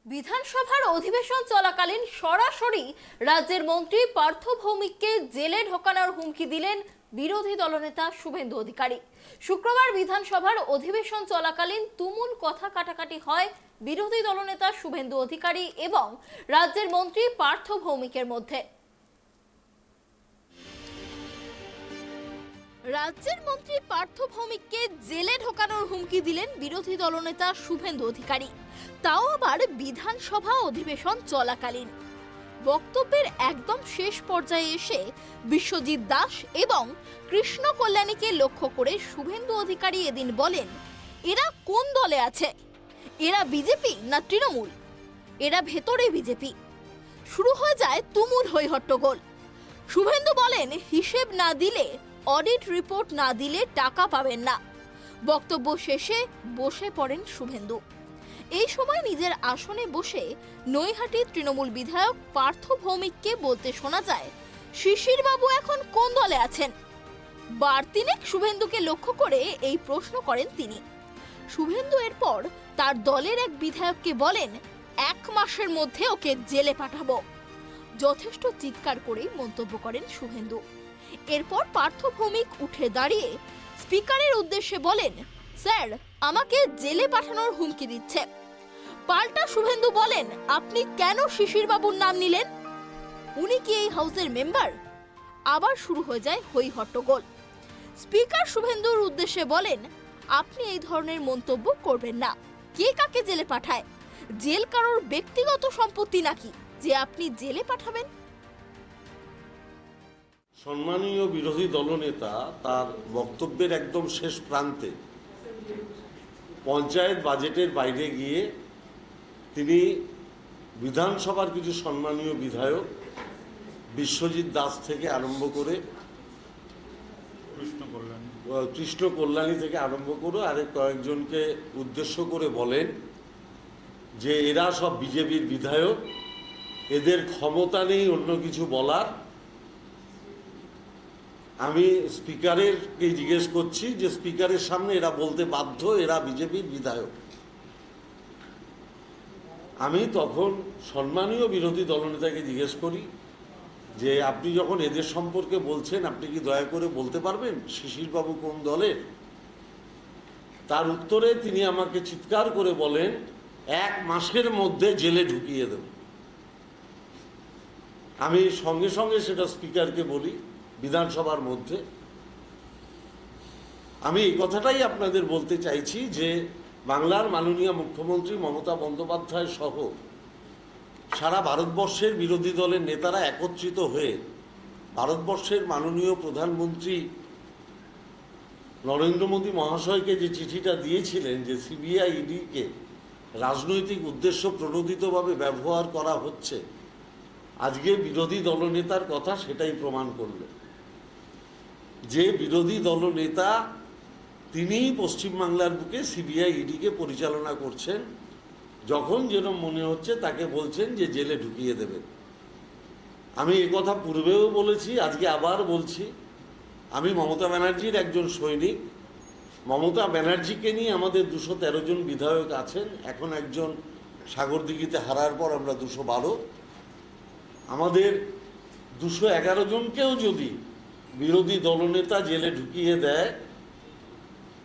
বিধানসভার অধিবেশন চলাকালীন সরাসরি রাজ্যের মন্ত্রী পার্থ ভৌমিককে জেলে ঢোকানোর হুমকি দিলেন বিরোধী দলনেতা শুভেন্দু অধিকারী। শুক্রবার বিধানসভার অধিবেশন চলাকালীন তুমুল কথা কাটাকাটি হয় বিরোধী দলনেতা শুভেন্দু অধিকারী এবং রাজ্যের মন্ত্রী পার্থ ভৌমিকের মধ্যে। রাজ্যের মন্ত্রী পার্থ ভৌমিককে জেলে ঢোকানোর হুমকি দিলেন বিরোধী দলনেতা শুভেন্দু অধিকারী, তাও আবার বিধানসভা অধিবেশন চলাকালীন। বক্তব্যের একদম শেষ পর্যায়ে এসে বিশ্বজিৎ দাস এবং কৃষ্ণ কল্যাণীকে লক্ষ্য করে শুভেন্দু অধিকারী এদিন বলেন, এরা কোন দলে আছে? এরা বিজেপি না তৃণমূল? এরা ভেতরে বিজেপি। শুরু হয়ে যায় তুমুল হইহট্টগোল। শুভেন্দু বলেন, হিসেব না দিলে, অডিট রিপোর্ট না দিলে টাকা পাবেন না। বক্তব্য শেষে বসে পড়েন শুভেন্দু। এই সময় নিজের আসনে বসে নৈহাটির তৃণমূল বিধায়ক পার্থ ভৌমিককে বলতে শোনা যায়, শিশির বাবু এখন কোন দলে আছেন? বার তিনেক শুভেন্দুকে লক্ষ্য করে এই প্রশ্ন করেন তিনি। শুভেন্দু এরপর তার দলের এক বিধায়ককে বলেন, 1 মাসের মধ্যে ওকে জেলে পাঠাবো। যথেষ্ট চিৎকার করেই মন্তব্য করেন শুভেন্দু। এরপর পার্থ ভৌমিক উঠে দাঁড়িয়ে স্পিকারের উদ্দেশ্যে বলেন, স্যার, আমাকে জেলে পাঠানোর হুমকি দিচ্ছে। পাল্টা শুভেন্দু বলেন, আপনি কেন শিশির বাবুর নাম নিলেন? উনি কি এই হাউসের মেম্বার? আবার শুরু হয়ে যায় হই হট্টগোল। স্পিকার শুভেন্দুর উদ্দেশ্যে বলেন, আপনি এই ধরনের মন্তব্য করবেন না। কে কাকে জেলে পাঠায়? জেল কারোর ব্যক্তিগত সম্পত্তি নাকি যে আপনি জেলে পাঠাবেন? সম্মানীয় বিরোধী দলনেতা তার বক্তব্যের একদম শেষ প্রান্তে পঞ্চায়েত বাজেটের বাইরে গিয়ে তিনি বিধানসভার কিছু সম্মানীয় বিধায়ক বিশ্বজিৎ দাস থেকে আরম্ভ করে কৃষ্ণ কল্যাণী থেকে আরম্ভ করে আরেক কয়েকজনকে উদ্দেশ্য করে বলেন যে এরা সব বিজেপির বিধায়ক, এদের ক্ষমতা নেই অন্য কিছু বলার। আমি স্পিকারকে জিজ্ঞেস করছি যে স্পিকারের সামনে এরা বলতে বাধ্য এরা বিজেপির বিধায়ক। আমি তখন সম্মানীয় বিরোধী দলনেতাকে জিজ্ঞেস করি যে আপনি যখন এদের সম্পর্কে বলছেন, আপনি কি দয়া করে বলতে পারবেন শিশিরবাবু কোন দলের? তার উত্তরে তিনি আমাকে চিৎকার করে বলেন, 1 মাসের মধ্যে জেলে ঢুকিয়ে দেব। আমি সঙ্গে সঙ্গে সেটা স্পিকারকে বলি বিধানসভার মধ্যে। আমি এই কথাটাই আপনাদের বলতে চাইছি যে বাংলার মাননীয় মুখ্যমন্ত্রী মমতা বন্দ্যোপাধ্যায় সহ সারা ভারতবর্ষের বিরোধী দলের নেতারা একত্রিত হয়ে ভারতবর্ষের মাননীয় প্রধানমন্ত্রী নরেন্দ্র মোদী মহাশয়কে যে চিঠিটা দিয়েছিলেন যে সিবিআই ইডিকে রাজনৈতিক উদ্দেশ্য প্রণোদিতভাবে ব্যবহার করা হচ্ছে, আজকে বিরোধী দলনেতার কথা সেটাই প্রমাণ করল। যে বিরোধী দলনেতা তিনিই পশ্চিমবাংলার বুকে সিবিআই ইডিকে পরিচালনা করছেন, যখন যেন মনে হচ্ছে তাকে বলছেন যে জেলে ঢুকিয়ে দেবেন। আমি এ কথা পূর্বেও বলেছি, আজকে আবার বলছি, আমি মমতা ব্যানার্জির একজন সৈনিক। মমতা ব্যানার্জিকে নিয়ে আমাদের 213 জন বিধায়ক আছেন, এখন একজন সাগরদিঘিতে হারার পর আমরা 212। আমাদের 211 জনকেও যদি বিরোধী দলনেতা জেলে ঢুকিয়ে দেয়,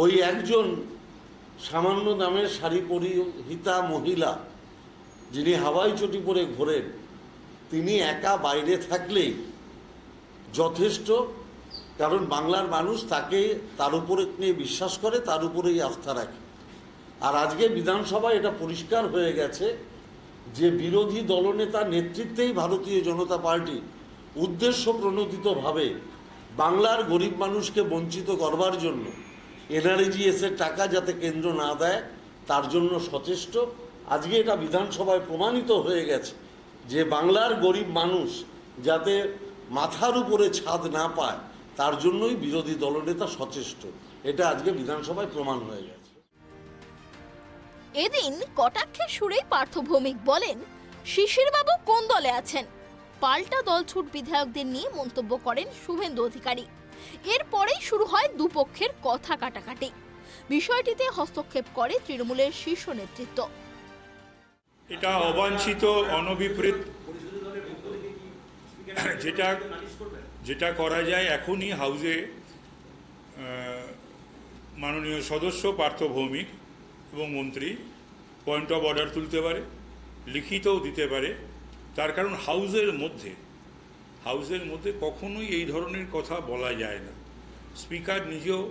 ওই একজন সামান্য দামের শাড়ি পরিহিতা মহিলা যিনি হাওয়াই চটি পরে ঘোরেন, তিনি একা বাইরে থাকলেই যথেষ্ট। কারণ বাংলার মানুষ তাকে, তার উপরে নিয়ে বিশ্বাস করে, তার উপরেই আস্থা রাখে। আর আজকে বিধানসভায় এটা পরিষ্কার হয়ে গেছে যে বিরোধী দলনেতার নেতৃত্বেই ভারতীয় জনতা পার্টি উদ্দেশ্য প্রণোদিতভাবে বাংলার গরিব মানুষকে বঞ্চিত করবার জন্য এনআরইজিএসের টাকা যাতে কেন্দ্র না দেয় তার জন্য সচেষ্ট। আজকে এটা বিধানসভায় প্রমাণিত হয়ে গেছে যে বাংলার গরিব মানুষ যাতে মাথার উপরে ছাদ না পায় তার জন্যই বিরোধী দলনেতা সচেষ্ট। এটা আজকে বিধানসভায় প্রমাণ হয়ে গেছে। এদিন কটাক্ষের সুরেই পার্থ ভৌমিক বলেন, শিশির বাবু কোন দলে আছেন? পাল্টা দলছুট বিধায়কদের নিয়ে মন্তব্য করেন শুভেন্দু অধিকারী। এরপরেই শুরু হয় দুপক্ষের কথা কাটাকাটি। বিষয়টিতে হস্তক্ষেপ করে তৃণমূলের শীর্ষ নেতৃত্ব। এটা অবাঞ্ছিত অনভিপ্রেত, যেটা যেটা করা যায় এখনই হাউজে মাননীয় সদস্য পার্থ ভৌমিক এবং মন্ত্রী পয়েন্ট অফ অর্ডার তুলতে পারে, লিখিতও দিতে পারে। তার কারণ হাউজের মধ্যে কখনোই এই ধরনের কথা বলা যায় না। স্পিকার নিজেও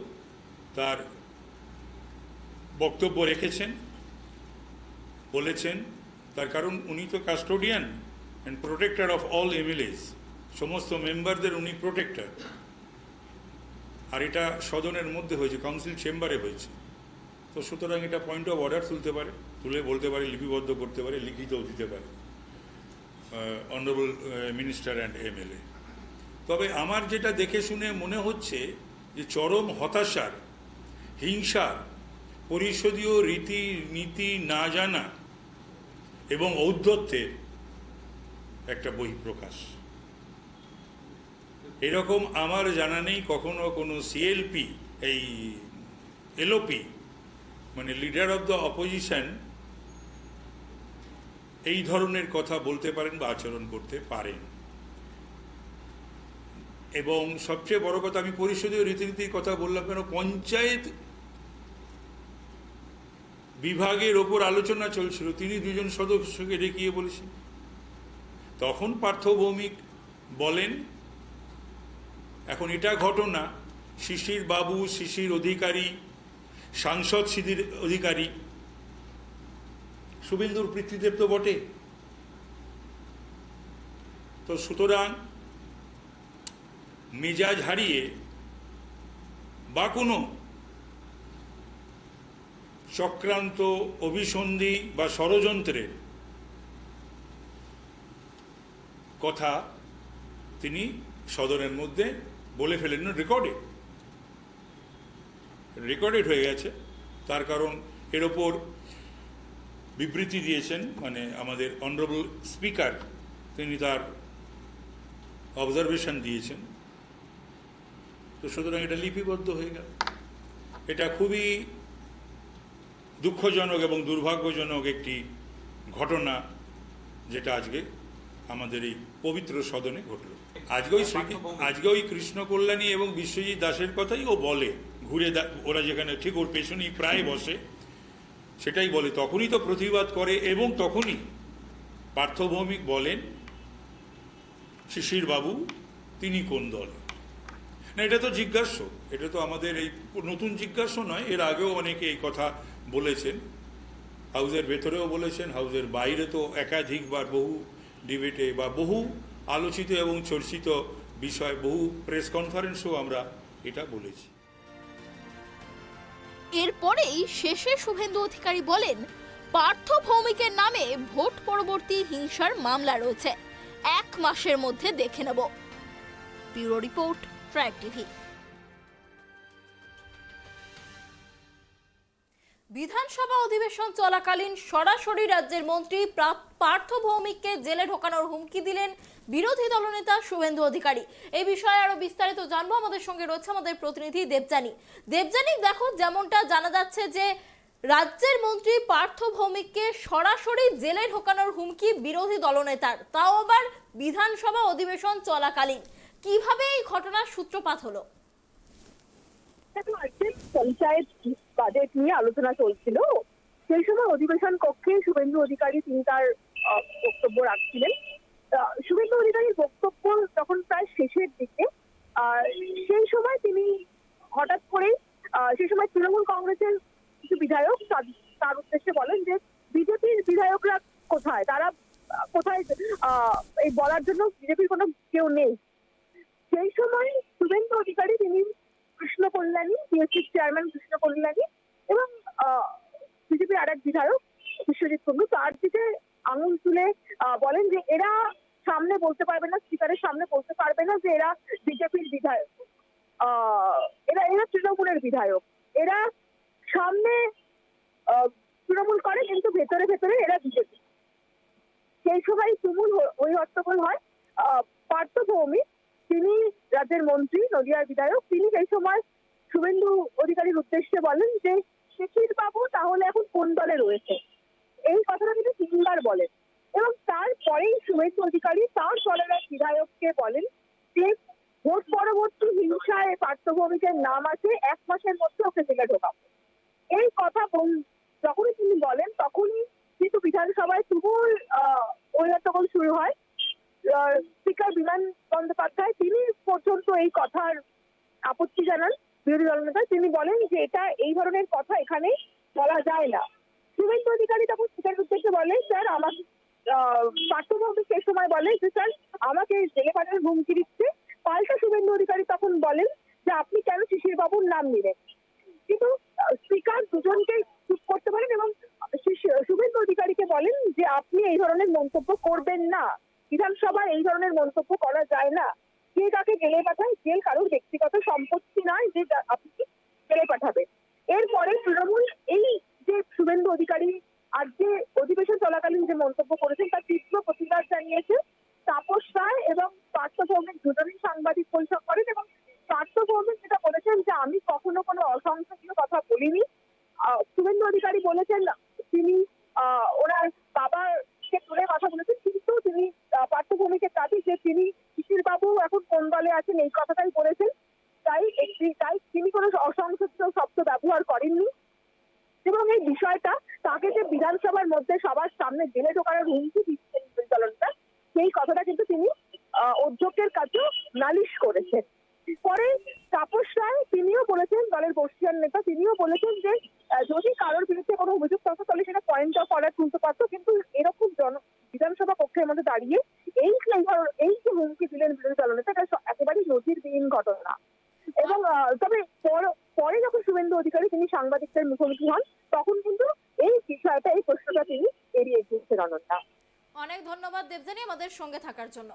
তার বক্তব্য রেখেছেন, বলেছেন, তার কারণ উনি তো custodian and protector of all MLS, সমস্ত মেম্বারদের উনি প্রোটেক্টর। আর এটা সদনের মধ্যে হয়েছে, কাউন্সিল চেম্বারে হয়েছে, তো সুতরাং এটা পয়েন্ট অফ অর্ডার তুলতে পারে, তুলে বলতে পারে, লিপিবদ্ধ করতে পারে, লিখিতও দিতে পারে অনারেবল মিনিস্টার অ্যান্ড এমএলএ। তবে আমার যেটা দেখে শুনে মনে হচ্ছে যে চরম হতাশার, হিংসার, পরিষদীয় রীতি নীতি না জানা এবং ঔদ্ধত্যের একটা বহিঃপ্রকাশ। এরকম আমার জানা নেই কখনো কোনো সিএলপি, এই এলওপি মানে লিডার অফ দ্য অপোজিশন এই ধরনের কথা বলতে পারেন বা আচরণ করতে পারেন। এবং সবচেয়ে বড় কথা, আমি পরিষদীয় রীতিনীতির কথা বললাম কেন, পঞ্চায়েত বিভাগের ওপর আলোচনা চলছিল, তিনি দুজন সদস্যকে ডেকিয়ে বলেছেন। তখন পার্থ ভৌমিক বলেন, এখন এটা ঘটনা শিশির বাবু, শিশির অধিকারী, সাংসদ শিশির অধিকারী, শুভেন্দুর পিতৃদেব তো বটে। তো সুতরাং মেজাজ হারিয়ে বা কোনো চক্রান্ত, অভিসন্ধি বা ষড়যন্ত্রের কথা তিনি সদনের মধ্যে বলে ফেলেন। রেকর্ডেড হয়ে গেছে। তার কারণ এর ওপর বিবৃতি দিয়েছেন, মানে আমাদের অনারেবল স্পিকার, তিনি তার অবজারভেশন দিয়েছেন। তো সুতরাং এটা লিপিবদ্ধ হয়ে গেল। এটা খুবই দুঃখজনক এবং দুর্ভাগ্যজনক একটি ঘটনা, যেটা আজকে আমাদের এই পবিত্র সদনে ঘটল। আজকে ওই কৃষ্ণ কল্যাণী এবং বিশ্বজিৎ দাসের কথাই ও বলে, ঘুরে ওরা যেখানে ঠিক ওর পেছনেই প্রায় বসে, সেটাই বলে। তখনই তো প্রতিবাদ করে এবং তখনই পার্থ ভৌমিক বলেন, শিশির বাবু তিনি কোন দল? না, এটা তো জিজ্ঞাস্য, এটা তো আমাদের এই নতুন জিজ্ঞাস্য নয়, এর আগেও অনেকে এই কথা বলেছেন, হাউজের ভেতরেও বলেছেন, হাউজের বাইরে তো একাধিকবার বহু ডিবেটে বা বহু আলোচিত এবং চর্চিত বিষয়, বহু প্রেস কনফারেন্সেও আমরা এটা বলেছি। এরপরেই শেষে শুভেন্দু অধিকারী বলেন, পার্থ ভৌমিকের নামে ভোট পরবর্তী হিংসার মামলা রয়েছে, 1 মাসের মধ্যে দেখে নেব। Bureau report, track TV. বিধানসভা অধিবেশন চলাকালীন সরাসরি রাজ্যের মন্ত্রী পার্থ ভৌমিককে জেলে ঢোকানোর হুমকি দিলেন বিরোধী দলনেতা শুভেন্দু অধিকারী। এই বিষয়ে আরো বিস্তারিত জানবো, আমাদের সঙ্গে রয়েছে আমাদের প্রতিনিধি দেবযানী। দেখো, যেমনটা জানা যাচ্ছে যে রাজ্যের মন্ত্রী পার্থ ভৌমিককে সরাসরি জেলে ঢোকানোর হুমকি বিরোধী দলনেতার, তাও আবার বিধানসভা অধিবেশন চলাকালীন। কিভাবে এই ঘটনার সূত্রপাত হলো? পঞ্চায়েত বাজেট নিয়ে আলোচনা চলছিল, সেই সময় অধিবেশন কক্ষে শুভেন্দু অধিকারী তিনি তার বক্তব্য রাখছিলেন। শুভেন্দু অধিকারীর বক্তব্য যখন প্রায় শেষের দিকে, সেই সময় তিনি হঠাৎ করেই সেই সময় তৃণমূল কংগ্রেসের কিছু বিধায়ক তার উদ্দেশ্যে বলেন যে বিজেপির বিধায়করা কোথায়, তারা কোথায়, এই বলার জন্য বিজেপির কোনো কেউ নেই। সেই সময় শুভেন্দু অধিকারী তিনি কৃষ্ণ কল্যাণী, বিএসসির চেয়ারম্যান কৃষ্ণ কল্যাণী এবং বিজেপির আর এক বিধায়ক বিশ্বজিৎ কুন্ডু, তার দিকে আঙুল তুলে বলেন যে এরা সামনে বলতে পারবে না, স্পিকারের সামনে বলতে পারবে না যে এরা বিজেপির বিধায়ক, এরা তৃণমূলের বিধায়ক, এরা সামনে তৃণমূল করে কিন্তু ভেতরে ভেতরে এরা বিজেপি। সেই সময় তুমুল ওই হট্টগোল হয়। পার্থ ভৌমিক, তিনি রাজ্যের মন্ত্রী, নদিয়ার বিধায়ক, তিনি সেই সময় শুভেন্দু অধিকারীর উদ্দেশ্যে বলেন যে শিশির বাবু তাহলে এখন কোন দলে রয়েছে। এই কথাটা তিনি তিনবার বলেন এবং তারপরেই শুভেন্দু অধিকারী তার দলের এক বিধায়ককে বলেন যে ভোট পরবর্তী হিংসায় পার্থ ভৌমিকের নাম আছে, 1 মাসের মধ্যে ওকে জেলে ঢোকাবো। এই কথা যখনই তিনি বলেন তখনই কিন্তু বিধানসভায় তুমুল হট্টগোল শুরু হয়। স্পিকার বিমান বন্দ্যোপাধ্যায় তিনি পর্যন্ত এই কথার আপত্তি জানান বিরোধী দলনেতা। তিনি বলেন যে এটা এই ধরনের কথা এখানে বলা যায় না। শুভেন্দু অধিকারী তখন স্পিকারের উদ্দেশ্যে বলে, স্যার আমাকে পার্থ ভৌমিক সেই সময় বলে যে স্যার আমাকে জেলে পাঠানোর হুমকি দিচ্ছে। পাল্টা শুভেন্দু অধিকারী তখন বলেন যে আপনি কেন শিশির বাবুর নাম নিলেন। কিন্তু স্পিকার দুজনকে চুপ করতে বলেন এবং শুভেন্দু অধিকারীকে বলেন যে আপনি এই ধরনের মন্তব্য করবেন না, বিধানসভায় এই ধরনের মন্তব্য করা যায় না। কে কাকে জেলে পাঠায়, জেল কারোর ব্যক্তিগত সম্পত্তি নয় যে আপনি জেলে পাঠাবেন। এরপরে তৃণমূল এই যে শুভেন্দু অধিকারী আজকে অধিবেশন চলাকালীন যে মন্তব্য করেছেন তার তীব্র প্রতিবাদ জানিয়েছে। তাপস রায় এবং পার্থ ভৌমিক দুজনেই সাংবাদিক বৈঠক করেন এবং পার্থ ভৌমিক যেটা বলেছেন যে আমি কখনো কোনো অসংসদীয় কথা বলিনি। শুভেন্দু অধিকারী বলেছেন তিনি ওনার বাবাকে তুলে কথা বলেছেন, কিন্তু তিনি পার্থ ভৌমিকের দাবি যে তিনি শিশির বাবু এখন কোন দলে আছেন এই কথাটাই বলেছেন। তাই তিনি কোনো অসংসদীয় শব্দ ব্যবহার করেননি এবং এই বিষয়টা তাকে যে বিধানসভার মধ্যে সবার সামনে জেলে ঢোকানোর হুমকি দিচ্ছেন দলনেতা, সেই কথাটা কিন্তু তিনি অধ্যক্ষের কাছেও নালিশ করেছেন। পরে তাপস রায় তিনিও বলেছেন, দলের বর্ষিয়ান নেতা তিনিও বলেছেন যে যদি কারোর বিরুদ্ধে কোনো অভিযোগ থাকতো তাহলে সেটা পয়েন্ট অফ অর্ডার তুলতে পারতো, কিন্তু এরকম বিধানসভা কক্ষের মধ্যে দাঁড়িয়ে এই যে হুমকি দিলেন বিরোধী দলনেতা এটা একেবারেই নজিরবিহীন ঘটনা। এবং তবে পরে যখন শুভেন্দু অধিকারী তিনি সাংবাদিকদের মুখোমুখি হন তখন কিন্তু এই বিষয়টা এই প্রশ্নটা তিনি এড়িয়ে গিয়েছেন। অনন্যা, অনেক ধন্যবাদ দেবযানী আমাদের সঙ্গে থাকার জন্য।